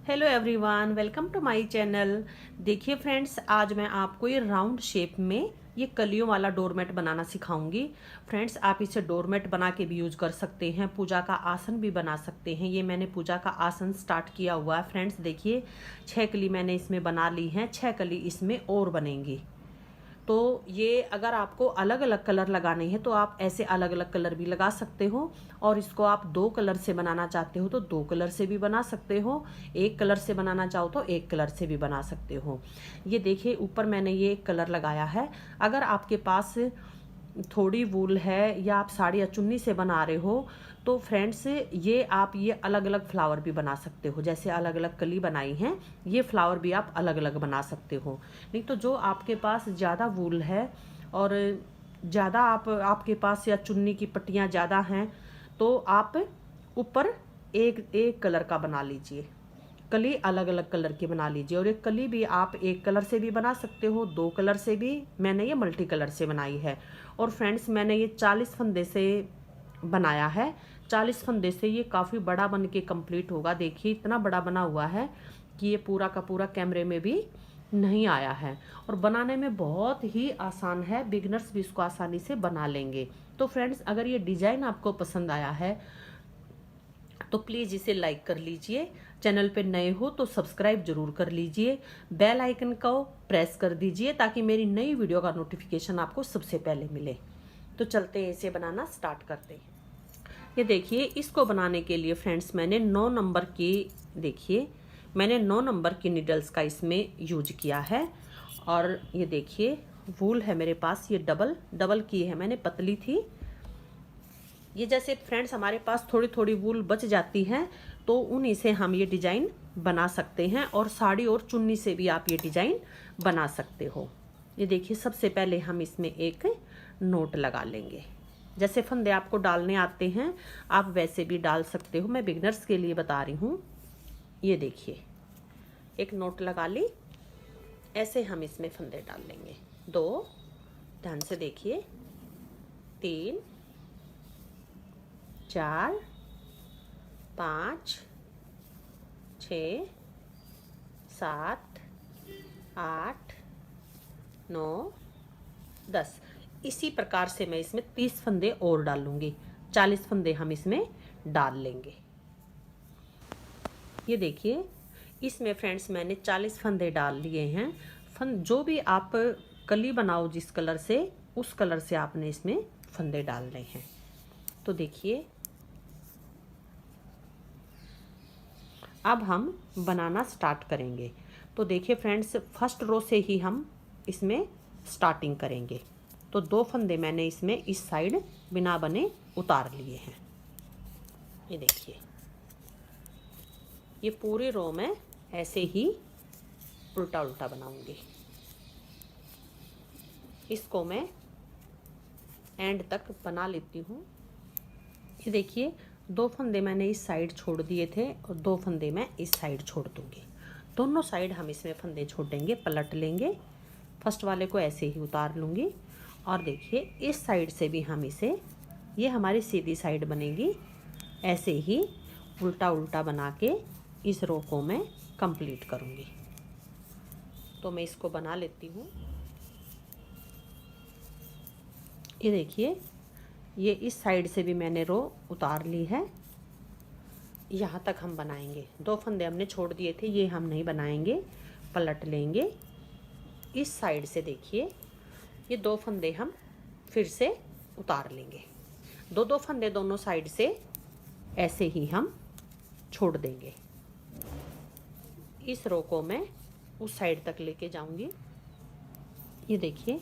Hello everyone, welcome to my channel. देखिए friends, आज मैं आपको ये राउंड शेप में ये कलियों वाला डोरमेट बनाना सिखाऊंगी। फ्रेंड्स, आप इसे डोरमेट बना के भी यूज कर सकते हैं, पूजा का आसन भी बना सकते हैं। ये मैंने पूजा का आसन स्टार्ट किया हुआ है। फ्रेंड्स देखिए, 6 कली मैंने इसमें बना ली हैं, 6 कली इसमें और बनेंगी। तो ये अगर आपको अलग अलग कलर लगाने हैं तो आप ऐसे अलग अलग कलर भी लगा सकते हो, और इसको आप 2 कलर से बनाना चाहते हो तो 2 कलर से भी बना सकते हो, एक कलर से बनाना चाहो तो एक कलर से भी बना सकते हो। ये देखिए, ऊपर मैंने ये एक कलर लगाया है। अगर आपके पास थोड़ी वूल है या आप साड़ी या चुन्नी से बना रहे हो तो फ्रेंड्स ये आप ये अलग अलग फ्लावर भी बना सकते हो। जैसे अलग अलग कली बनाई हैं, ये फ्लावर भी आप अलग अलग बना सकते हो। नहीं तो जो आपके पास ज़्यादा वूल है और ज़्यादा आपके पास या चुन्नी की पट्टियाँ ज़्यादा हैं तो आप ऊपर एक एक कलर का बना लीजिए, कली अलग अलग कलर की बना लीजिए। और एक कली भी आप एक कलर से भी बना सकते हो, 2 कलर से भी। मैंने ये मल्टी कलर से बनाई है। और फ्रेंड्स, मैंने ये 40 फंदे से बनाया है। 40 फंदे से ये काफ़ी बड़ा बन के कंप्लीट होगा। देखिए, इतना बड़ा बना हुआ है कि ये पूरा का पूरा कैमरे में भी नहीं आया है, और बनाने में बहुत ही आसान है, बिगिनर्स भी इसको आसानी से बना लेंगे। तो फ्रेंड्स, अगर ये डिज़ाइन आपको पसंद आया है तो प्लीज़ इसे लाइक कर लीजिए। चैनल पे नए हो तो सब्सक्राइब जरूर कर लीजिए, बेल आइकन को प्रेस कर दीजिए ताकि मेरी नई वीडियो का नोटिफिकेशन आपको सबसे पहले मिले। तो चलते हैं, इसे बनाना स्टार्ट करते हैं। ये देखिए, इसको बनाने के लिए फ्रेंड्स मैंने 9 नंबर की देखिए मैंने 9 नंबर की नीडल्स का इसमें यूज किया है। और ये देखिए, वूल है मेरे पास, ये डबल की है मैंने, पतली थी। ये जैसे फ्रेंड्स हमारे पास थोड़ी थोड़ी वूल बच जाती है तो उन्हीं से हम ये डिजाइन बना सकते हैं, और साड़ी और चुन्नी से भी आप ये डिजाइन बना सकते हो। ये देखिए, सबसे पहले हम इसमें एक नोट लगा लेंगे। जैसे फंदे आपको डालने आते हैं आप वैसे भी डाल सकते हो, मैं बिगनर्स के लिए बता रही हूँ। ये देखिए, एक नोट लगा ली। ऐसे हम इसमें फंदे डाल लेंगे। 2, ध्यान से देखिए, 3, 4, 5, 6, 7, 8, 9, 10। इसी प्रकार से मैं इसमें 30 फंदे और डालूंगी। 40 फंदे हम इसमें डाल लेंगे। ये देखिए, इसमें फ्रेंड्स मैंने 40 फंदे डाल लिए हैं। जो भी आप कली बनाओ जिस कलर से, उस कलर से आपने इसमें फंदे डालने हैं। तो देखिए, अब हम बनाना स्टार्ट करेंगे। तो देखिए फ्रेंड्स, फर्स्ट रो से ही हम इसमें स्टार्टिंग करेंगे। तो 2 फंदे मैंने इसमें इस साइड बिना बने उतार लिए हैं। ये देखिए, ये पूरे रो में ऐसे ही उल्टा उल्टा बनाऊंगी। इसको मैं एंड तक बना लेती हूँ। ये देखिए, 2 फंदे मैंने इस साइड छोड़ दिए थे और 2 फंदे मैं इस साइड छोड़ दूंगी। दोनों साइड हम इसमें फंदे छोड़ देंगे, पलट लेंगे। फर्स्ट वाले को ऐसे ही उतार लूँगी। और देखिए, इस साइड से भी हम इसे, ये हमारी सीधी साइड बनेगी, ऐसे ही उल्टा उल्टा बना के इस रो को मैं कंप्लीट करूँगी। तो मैं इसको बना लेती हूँ। ये देखिए, ये इस साइड से भी मैंने रो उतार ली है। यहाँ तक हम बनाएंगे। 2 फंदे हमने छोड़ दिए थे, ये हम नहीं बनाएंगे, पलट लेंगे। इस साइड से देखिए, ये 2 फंदे हम फिर से उतार लेंगे। 2 फंदे दोनों साइड से ऐसे ही हम छोड़ देंगे। इस रो को मैं उस साइड तक लेके जाऊंगी। ये देखिए,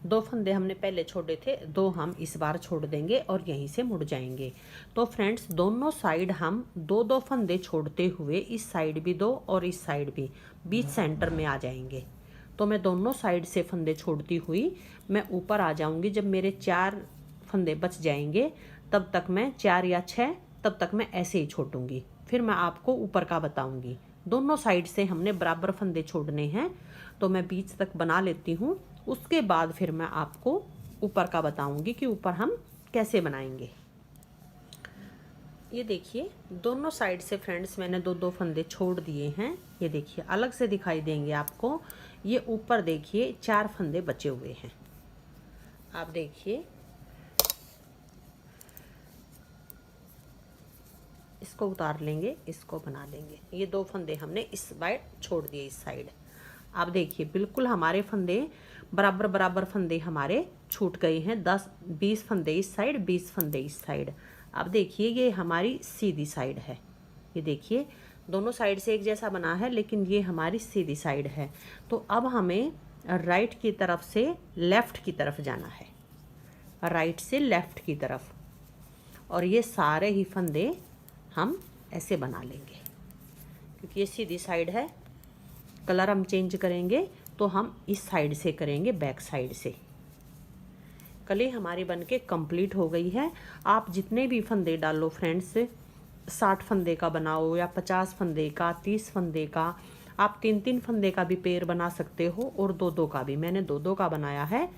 2 फंदे हमने पहले छोड़े थे, 2 हम इस बार छोड़ देंगे और यहीं से मुड़ जाएंगे। तो फ्रेंड्स, दोनों साइड हम 2 फंदे छोड़ते हुए इस साइड भी 2 और इस साइड भी, बीच सेंटर में आ जाएंगे। तो मैं दोनों साइड से फंदे छोड़ती हुई मैं ऊपर आ जाऊंगी। जब मेरे 4 फंदे बच जाएंगे तब तक मैं 4 या 6, तब तक मैं ऐसे ही छोड़ूंगी। फिर मैं आपको ऊपर का बताऊंगी। दोनों साइड से हमने बराबर फंदे छोड़ने हैं, तो मैं बीच तक बना लेती हूँ। उसके बाद फिर मैं आपको ऊपर का बताऊंगी कि ऊपर हम कैसे बनाएंगे। ये देखिए दोनों साइड से फ्रेंड्स मैंने दो दो फंदे छोड़ दिए हैं। ये देखिए अलग से दिखाई देंगे आपको। ये ऊपर देखिए 4 फंदे बचे हुए हैं। आप देखिए इसको उतार लेंगे, इसको बना लेंगे। ये 2 फंदे हमने इस साइड छोड़ दिए, इस साइड। आप देखिए बिल्कुल हमारे फंदे बराबर बराबर फंदे हमारे छूट गए हैं। 10-20 फंदे इस साइड, 20 फंदे इस साइड। अब देखिए ये हमारी सीधी साइड है। ये देखिए दोनों साइड से एक जैसा बना है, लेकिन ये हमारी सीधी साइड है। तो अब हमें राइट की तरफ से लेफ्ट की तरफ जाना है, राइट से लेफ्ट की तरफ। और ये सारे ही फंदे हम ऐसे बना लेंगे, क्योंकि ये सीधी साइड है। कलर हम चेंज करेंगे तो हम इस साइड से करेंगे, बैक साइड से। कली हमारी बनके कंप्लीट हो गई है। आप जितने भी फंदे डालो फ्रेंड्स, 60 फंदे का बनाओ या 50 फंदे का, 30 फंदे का, आप 3-3 फंदे का भी पेड़ बना सकते हो, और 2-2 का भी। मैंने 2-2 का बनाया है।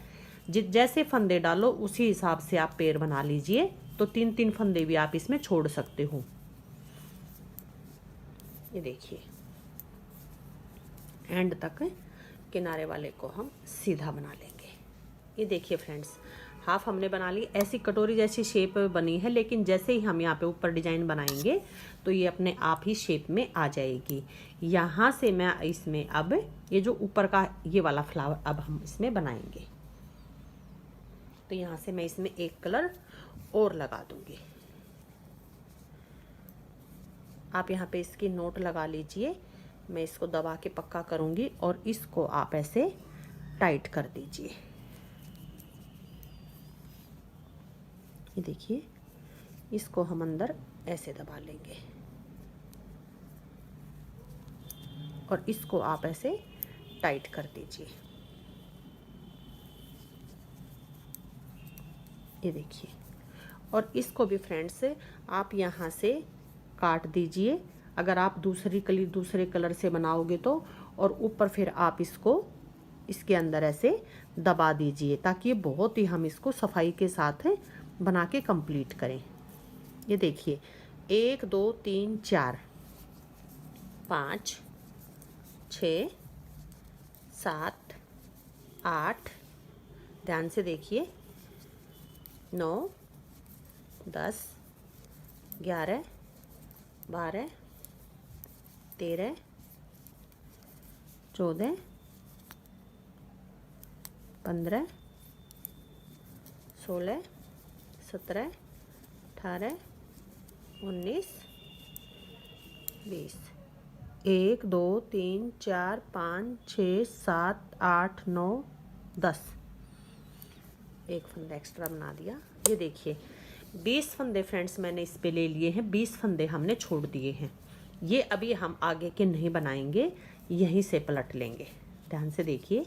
जैसे फंदे डालो उसी हिसाब से आप पेड़ बना लीजिए। तो 3-3 फंदे भी आप इसमें छोड़ सकते हो। ये देखिए एंड तक किनारे वाले को हम सीधा बना लेंगे। ये देखिए फ्रेंड्स हाफ हमने बना ली। ऐसी कटोरी जैसी शेप बनी है, लेकिन जैसे ही हम यहाँ पे ऊपर डिजाइन बनाएंगे तो ये अपने आप ही शेप में आ जाएगी। यहाँ से मैं इसमें अब ये जो ऊपर का ये वाला फ्लावर अब हम इसमें बनाएंगे। तो यहाँ से मैं इसमें एक कलर और लगा दूंगी। आप यहाँ पे इसकी नोट लगा लीजिए। मैं इसको दबा के पक्का करूँगी और इसको आप ऐसे टाइट कर दीजिए। ये देखिए इसको हम अंदर ऐसे दबा लेंगे और इसको आप ऐसे टाइट कर दीजिए। ये देखिए, और इसको भी फ्रेंड्स आप यहाँ से काट दीजिए। अगर आप दूसरी कली दूसरे कलर से बनाओगे तो, और ऊपर फिर आप इसको इसके अंदर ऐसे दबा दीजिए, ताकि बहुत ही हम इसको सफाई के साथ बना के कंप्लीट करें। ये देखिए 1 2 3 4 5 6 7 8, ध्यान से देखिए, 9 10 11 12 13 14 15 16 17 18 19 20। 1 2 3 4 5 6 7 8 9 10। एक फंदा एक्स्ट्रा बना दिया। ये देखिए 20 फंदे फ्रेंड्स मैंने इस पे ले लिए हैं। 20 फंदे हमने छोड़ दिए हैं। ये अभी हम आगे के नहीं बनाएंगे, यहीं से पलट लेंगे। ध्यान से देखिए,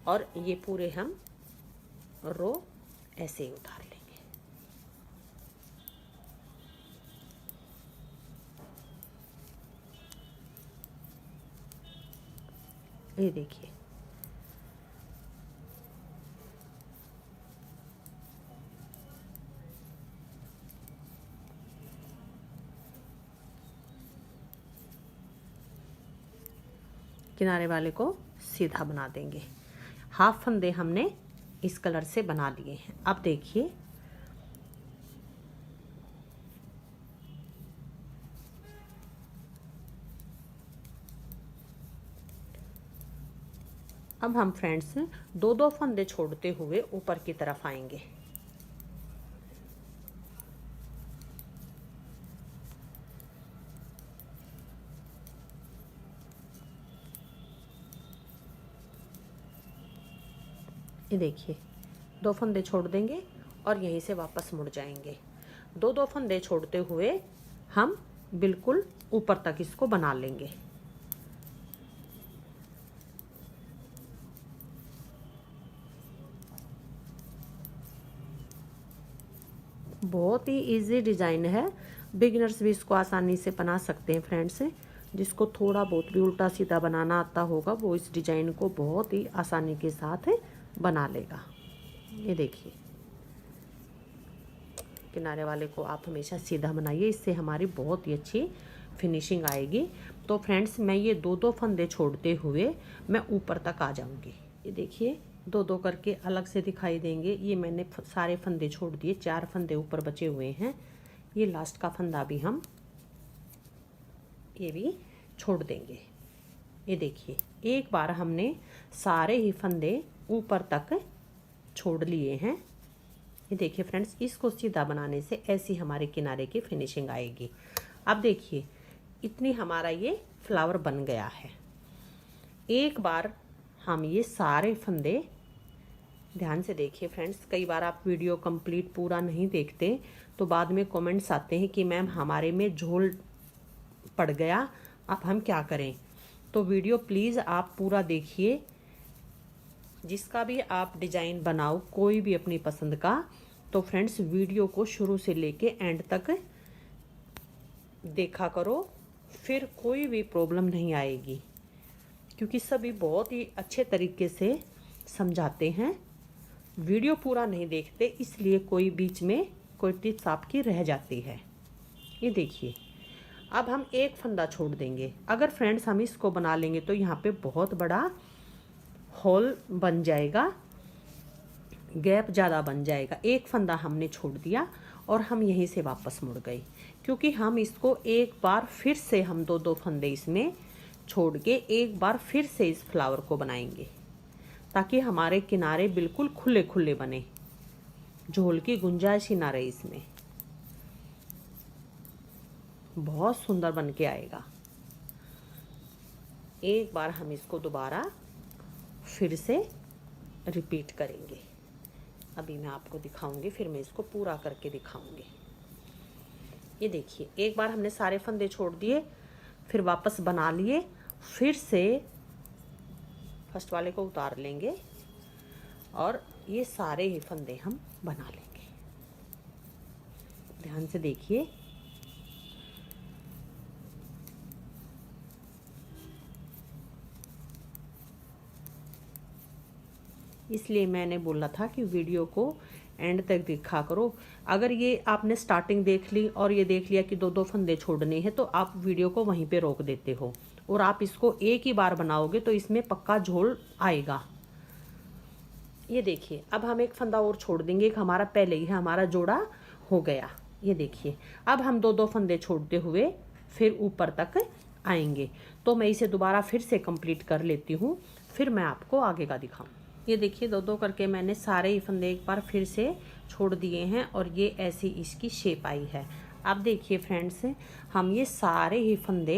और ये पूरे हम रो ऐसे ही उतार लेंगे। ये देखिए किनारे वाले को सीधा बना देंगे। हाफ फंदे हमने इस कलर से बना लिए हैं। अब देखिए अब हम फ्रेंड्स 2-2 फंदे छोड़ते हुए ऊपर की तरफ आएंगे। ये देखिए 2 फंदे छोड़ देंगे और यहीं से वापस मुड़ जाएंगे। 2-2 फंदे छोड़ते हुए हम बिल्कुल ऊपर तक इसको बना लेंगे। बहुत ही इजी डिज़ाइन है, बिगिनर्स भी इसको आसानी से बना सकते हैं फ्रेंड्स। जिसको थोड़ा बहुत भी उल्टा सीधा बनाना आता होगा वो इस डिज़ाइन को बहुत ही आसानी के साथ बना लेगा। ये देखिए किनारे वाले को आप हमेशा सीधा बनाइए, इससे हमारी बहुत ही अच्छी फिनिशिंग आएगी। तो फ्रेंड्स मैं ये 2-2 फंदे छोड़ते हुए मैं ऊपर तक आ जाऊंगी। ये देखिए 2-2 करके अलग से दिखाई देंगे। ये मैंने सारे फंदे छोड़ दिए, 4 फंदे ऊपर बचे हुए हैं। ये लास्ट का फंदा भी हम ये भी छोड़ देंगे। ये देखिए एक बार हमने सारे ही फंदे ऊपर तक छोड़ लिए हैं। ये देखिए फ्रेंड्स, इसको सीधा बनाने से ऐसी हमारे किनारे की फिनिशिंग आएगी। अब देखिए इतनी हमारा ये फ्लावर बन गया है। एक बार हम ये सारे फंदे, ध्यान से देखिए फ्रेंड्स, कई बार आप वीडियो कंप्लीट पूरा नहीं देखते तो बाद में कमेंट्स आते हैं कि मैम हमारे में झोल पड़ गया, अब हम क्या करें। तो वीडियो प्लीज़ आप पूरा देखिए। जिसका भी आप डिज़ाइन बनाओ कोई भी अपनी पसंद का, तो फ्रेंड्स वीडियो को शुरू से लेके एंड तक देखा करो, फिर कोई भी प्रॉब्लम नहीं आएगी, क्योंकि सभी बहुत ही अच्छे तरीके से समझाते हैं। वीडियो पूरा नहीं देखते इसलिए कोई बीच में कोई टिप्स आपकी रह जाती है। ये देखिए अब हम एक फंदा छोड़ देंगे। अगर फ्रेंड्स हम इसको बना लेंगे तो यहाँ पे बहुत बड़ा होल बन जाएगा, गैप ज़्यादा बन जाएगा। एक फंदा हमने छोड़ दिया और हम यहीं से वापस मुड़ गए, क्योंकि हम इसको एक बार फिर से हम 2-2 फंदे इसमें छोड़ के एक बार फिर से इस फ्लावर को बनाएंगे, ताकि हमारे किनारे बिल्कुल खुले खुले बने, झोल की गुंजाइश ही ना रहे इसमें। बहुत सुंदर बन के आएगा। एक बार हम इसको दोबारा फिर से रिपीट करेंगे। अभी मैं आपको दिखाऊंगी, फिर मैं इसको पूरा करके दिखाऊंगी। ये देखिए एक बार हमने सारे फंदे छोड़ दिए, फिर वापस बना लिए, फिर से फर्स्ट वाले को उतार लेंगे और ये सारे ही फंदे हम बना लेंगे। ध्यान से देखिए, इसलिए मैंने बोला था कि वीडियो को एंड तक देखा करो। अगर ये आपने स्टार्टिंग देख ली और ये देख लिया कि 2-2 फंदे छोड़ने हैं, तो आप वीडियो को वहीं पे रोक देते हो और आप इसको एक ही बार बनाओगे तो इसमें पक्का झोल आएगा। ये देखिए अब हम एक फंदा और छोड़ देंगे, एक हमारा पहले ही हमारा जोड़ा हो गया। ये देखिए अब हम 2-2 फंदे छोड़ते हुए फिर ऊपर तक आएंगे। तो मैं इसे दोबारा फिर से कंप्लीट कर लेती हूँ, फिर मैं आपको आगे का दिखाऊँ। ये देखिए 2-2 करके मैंने सारे ही फंदे एक बार फिर से छोड़ दिए हैं और ये ऐसी इसकी शेप आई है। अब देखिए फ्रेंड्स, हम ये सारे ही फंदे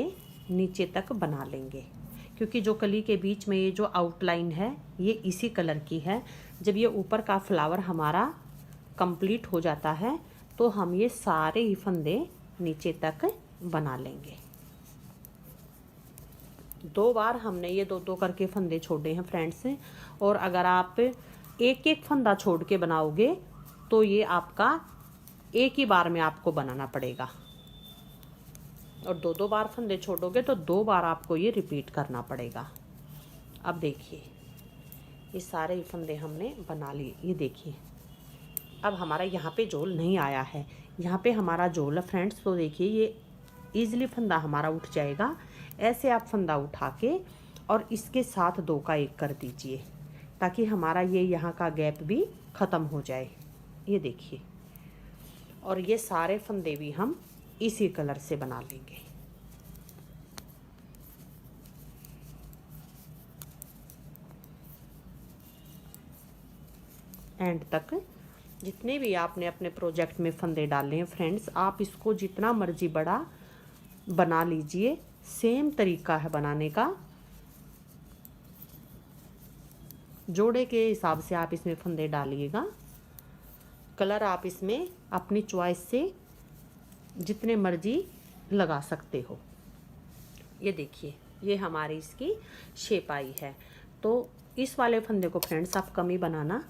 नीचे तक बना लेंगे, क्योंकि जो कली के बीच में ये जो आउटलाइन है ये इसी कलर की है। जब ये ऊपर का फ्लावर हमारा कंप्लीट हो जाता है तो हम ये सारे ही फंदे नीचे तक बना लेंगे। 2 बार हमने ये 2-2 करके फंदे छोड़े हैं फ्रेंड्स, और अगर आप एक एक फंदा छोड़ के बनाओगे तो ये आपका एक ही बार में आपको बनाना पड़ेगा, और 2-2 बार फंदे छोड़ोगे तो 2 बार आपको ये रिपीट करना पड़ेगा। अब देखिए ये सारे ही फंदे हमने बना लिए। ये देखिए अब हमारा यहाँ पे जोल नहीं आया है, यहाँ पे हमारा जोल है फ्रेंड्स। तो देखिए ये ईजिली फंदा हमारा उठ जाएगा। ऐसे आप फंदा उठा के और इसके साथ 2 का 1 कर दीजिए, ताकि हमारा ये यहाँ का गैप भी ख़त्म हो जाए। ये देखिए, और ये सारे फंदे भी हम इसी कलर से बना लेंगे। एंड तक जितने भी आपने अपने प्रोजेक्ट में फंदे डाले हैं फ्रेंड्स, आप इसको जितना मर्जी बड़ा बना लीजिए। सेम तरीका है बनाने का, जोड़े के हिसाब से आप इसमें फंदे डालिएगा। कलर आप इसमें अपनी चॉइस से जितने मर्जी लगा सकते हो। ये देखिए ये हमारी इसकी शेप आई है। तो इस वाले फंदे को फ्रेंड्स आप कम ही बनाना,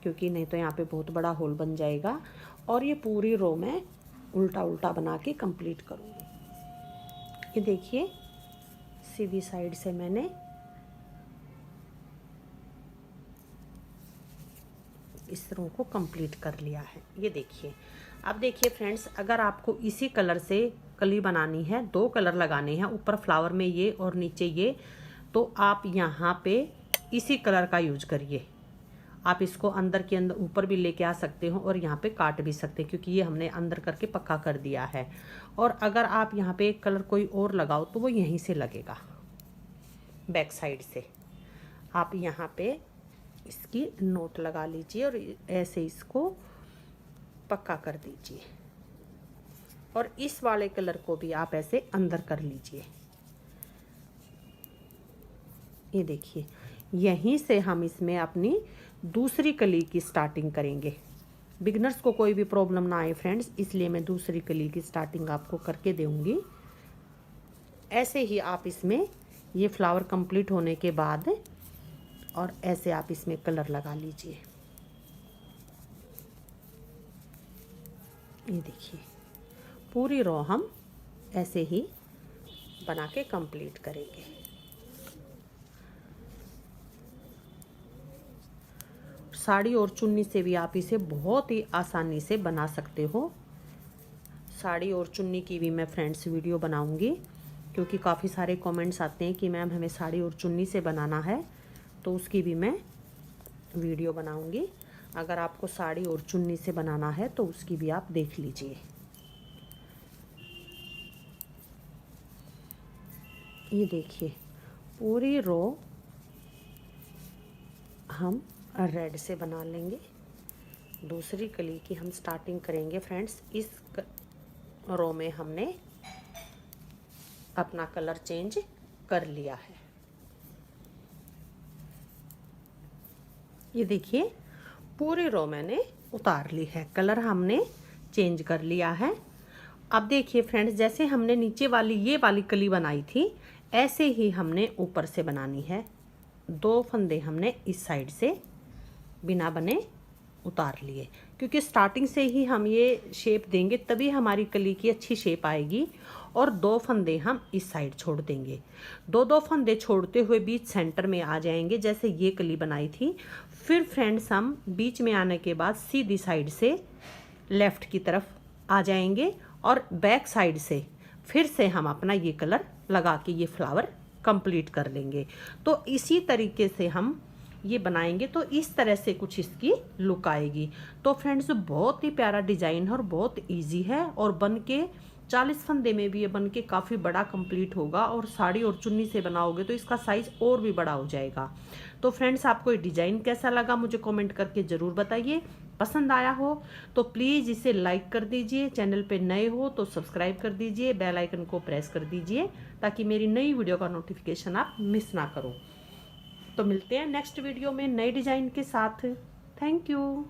क्योंकि नहीं तो यहाँ पे बहुत बड़ा होल बन जाएगा। और ये पूरी रो में उल्टा उल्टा बना के कंप्लीट करूँगी। ये देखिए सीधी साइड से मैंने इस रो को कंप्लीट कर लिया है। ये देखिए अब देखिए फ्रेंड्स, अगर आपको इसी कलर से कली बनानी है, 2 कलर लगाने हैं, ऊपर फ्लावर में ये और नीचे ये, तो आप यहाँ पे इसी कलर का यूज करिए। आप इसको अंदर के अंदर ऊपर भी लेके आ सकते हो और यहाँ पे काट भी सकते हैं, क्योंकि ये हमने अंदर करके पक्का कर दिया है। और अगर आप यहाँ पे एक कलर कोई और लगाओ तो वो यहीं से लगेगा, बैक साइड से। आप यहाँ पे इसकी नोट लगा लीजिए और ऐसे इसको पक्का कर दीजिए। और इस वाले कलर को भी आप ऐसे अंदर कर लीजिए। ये देखिए, यहीं से हम इसमें अपनी दूसरी कली की स्टार्टिंग करेंगे। बिगनर्स को कोई भी प्रॉब्लम ना आए फ्रेंड्स, इसलिए मैं दूसरी कली की स्टार्टिंग आपको करके दूंगी। ऐसे ही आप इसमें ये फ्लावर कंप्लीट होने के बाद और ऐसे आप इसमें कलर लगा लीजिए। ये देखिए, पूरी रो हम ऐसे ही बना के कंप्लीट करेंगे। साड़ी और चुन्नी से भी आप इसे बहुत ही आसानी से बना सकते हो। साड़ी और चुन्नी की भी मैं फ्रेंड्स वीडियो बनाऊंगी, क्योंकि काफ़ी सारे कमेंट्स आते हैं कि मैम हमें साड़ी और चुन्नी से बनाना है, तो उसकी भी मैं वीडियो बनाऊंगी। अगर आपको साड़ी और चुन्नी से बनाना है तो उसकी भी आप देख लीजिए। ये देखिए, पूरी रो हम रेड से बना लेंगे। दूसरी कली की हम स्टार्टिंग करेंगे फ्रेंड्स। इस रो में हमने अपना कलर चेंज कर लिया है। ये देखिए, पूरी रो मैंने उतार ली है, कलर हमने चेंज कर लिया है। अब देखिए फ्रेंड्स, जैसे हमने नीचे वाली ये वाली कली बनाई थी, ऐसे ही हमने ऊपर से बनानी है। 2 फंदे हमने इस साइड से बिना बने उतार लिए, क्योंकि स्टार्टिंग से ही हम ये शेप देंगे तभी हमारी कली की अच्छी शेप आएगी। और 2 फंदे हम इस साइड छोड़ देंगे। 2 फंदे छोड़ते हुए बीच सेंटर में आ जाएंगे, जैसे ये कली बनाई थी। फिर फ्रेंड्स, हम बीच में आने के बाद सीधी साइड से लेफ्ट की तरफ आ जाएंगे और बैक साइड से फिर से हम अपना ये कलर लगा के ये फ्लावर कंप्लीट कर लेंगे। तो इसी तरीके से हम ये बनाएंगे, तो इस तरह से कुछ इसकी लुक आएगी। तो फ्रेंड्स, बहुत ही प्यारा डिजाइन है और बहुत इजी है, और बन के 40 फंदे में भी ये बन के काफ़ी बड़ा कंप्लीट होगा। और साड़ी और चुन्नी से बनाओगे तो इसका साइज और भी बड़ा हो जाएगा। तो फ्रेंड्स, आपको ये डिजाइन कैसा लगा मुझे कमेंट करके ज़रूर बताइए। पसंद आया हो तो प्लीज़ इसे लाइक कर दीजिए, चैनल पे नए हो तो सब्सक्राइब कर दीजिए, बेल आइकन को प्रेस कर दीजिए, ताकि मेरी नई वीडियो का नोटिफिकेशन आप मिस ना करो। तो मिलते हैं नेक्स्ट वीडियो में नए डिज़ाइन के साथ। Thank you.